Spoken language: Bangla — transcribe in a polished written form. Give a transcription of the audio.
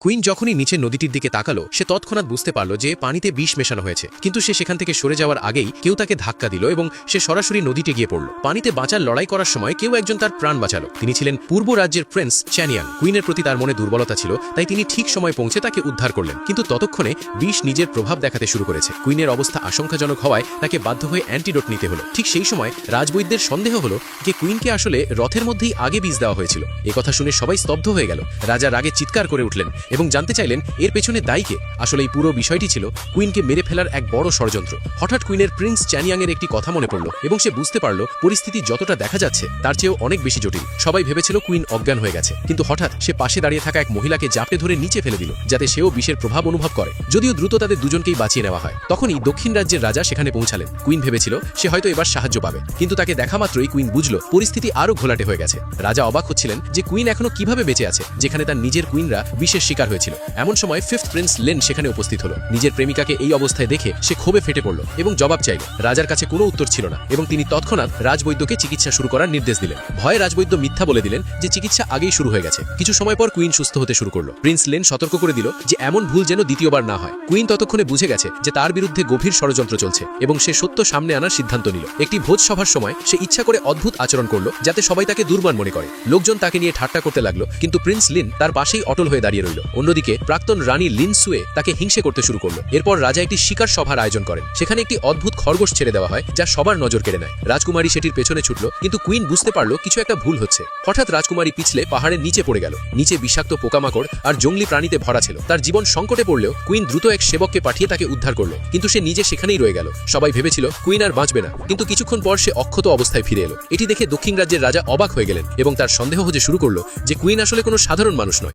কুইন যখনই নিচের নদীটির দিকে তাকালো সে তৎক্ষণাৎ বুঝতে পারল যে পানিতে বিষ মেশানো হয়েছে, কিন্তু সে সেখান থেকে সরে যাওয়ার আগেই কেউ তাকে ধাক্কা দিল এবং সে সরাসরি নদীতে গিয়ে পড়ল। পানিতে বাঁচার লড়াই করার সময় কেউ একজন তার প্রাণ বাঁচালো। তিনি ছিলেন পূর্ব রাজ্যের প্রিন্স চ্যানিয়াং। কুইনের প্রতি তার মনে দুর্বলতা ছিল, তাই তিনি ঠিক সময় পৌঁছে তাকে উদ্ধার করলেন। কিন্তু ততক্ষণে বিষ নিজের প্রভাব দেখাতে শুরু করেছে। কুইনের অবস্থা আশঙ্কাজনক হওয়ায় তাকে বাধ্য হয়ে অ্যান্টিডোট নিতে হলো। ঠিক সেই সময় রাজবৈদ্যের সন্দেহ হলো যে কুইনকে আসলে রথের মধ্যেই আগে বিষ দেওয়া হয়েছিল। কথা শুনে সবাই স্তব্ধ হয়ে গেল। রাজা রাগে চিৎকার করে উঠলেন এবং জানতে চাইলেন এর পেছনে দায়ী কে। আসলে এই পুরো বিষয়টি ছিল কুইনকে মেরে ফেলার এক বড় ষড়যন্ত্র। হঠাৎ কুইনের প্রিন্স চ্যানিয়াং এর একটি কথা মনে পড়ল এবং সে বুঝতে পারল পরিস্থিতি যতটা দেখা যাচ্ছে তার চেয়েও অনেক বেশি জটিল। সবাই ভেবেছিল কুইন অজ্ঞান হয়ে গেছে, কিন্তু হঠাৎ সে পাশে দাঁড়িয়ে থাকা এক মহিলাকে জাপটে ধরে নিচে ফেলে দিল যাতে সেও বিষের প্রভাব অনুভব করে। যদিও দ্রুত তাদের দুজনকেই বাঁচিয়ে নেওয়া হয়। তখনই দক্ষিণ রাজ্যের রাজা সেখানে পৌঁছালেন। কুইন ভেবেছিল সে হয়তো এবার সাহায্য পাবে, কিন্তু তাকে দেখা মাত্রই কুইন বুঝল পরিস্থিতি আরও ঘোলাটে হয়ে গেছে। রাজা অবাক হচ্ছিলেন যে কুইন এখনো কিভাবে বেঁচে আছে যেখানে তার নিজের কুইনরা বিষের শিকার হয়েছিল। এমন সময় ফিফথ প্রিন্স লেন সেখানে উপস্থিত হলো। নিজের প্রেমিকাকে এই অবস্থায় দেখে সে ক্ষোভে ফেটে পড়ল এবং জবাব চাইল। রাজার কাছে কোনো উত্তর ছিল না এবং তিনি তৎক্ষণাৎ রাজবৈদ্যকে চিকিৎসা শুরু করার নির্দেশ দিলেন। ভয়ে রাজবৈদ্য মিথ্যা বলে দিলেন যে চিকিৎসা আগেই শুরু হয়ে গেছে। কিছু সময় পর কুইন সুস্থ হতে শুরু করলো। প্রিন্স লেন সতর্ক করে দিল যে এমন ভুল যেন দ্বিতীয়বার না হয়। কুইন ততক্ষণে বুঝে গেছে যে তার বিরুদ্ধে গভীর ষড়যন্ত্র চলছে এবং সে সত্য সামনে আনার সিদ্ধান্ত নিল। একটি ভোজ সভার সময় সে ইচ্ছা করে অদ্ভুত আচরণ করলো যাতে সবাই তাকে দুর্বল মনে করে। লোকজন তাকে নিয়ে ঠাট্টা করতে লাগলো, কিন্তু প্রিন্স লিন তার পাশেই অটল হয়ে দাঁড়িয়ে রইল। অন্যদিকে প্রাক্তন রানী লিন সুয়ে তাকে হিংসে করতে শুরু করলো। এরপর রাজা একটি শিকার সভার আয়োজন করেন। সেখানে একটি অদ্ভুত খরগোশ ছেড়ে দেওয়া হয় যা সবার নজর কেড়ে নেয়। রাজকুমারী সেটির পেছনে ছুটল, কিন্তু কুইন বুঝতে পারল কিছু একটা ভুল হচ্ছে। হঠাৎ রাজকুমারী পিছলে পাহাড়ের নিচে পড়ে গেল। নিচে বিষাক্ত পোকামাকড় আর জঙ্গলি প্রাণীতে ভরা ছিল। তার জীবন সংকটে পড়লেও কুইন দ্রুত এক সেবককে পাঠিয়ে তাকে উদ্ধার করলো, কিন্তু সে নিজে সেখানেই রয়ে গেল। সবাই ভেবেছিল কুইন আর বাঁচবে না, কিন্তু কিছুক্ষণ পর সে অক্ষত অবস্থায় ফিরে এলো। এটি দেখে দক্ষিণ রাজ্যের রাজা অবাক হয়ে গেলেন এবং তার সন্দেহ হতে শুরু করলো যে কুইন আসলে কোনো সাধারণ মানুষ নয়।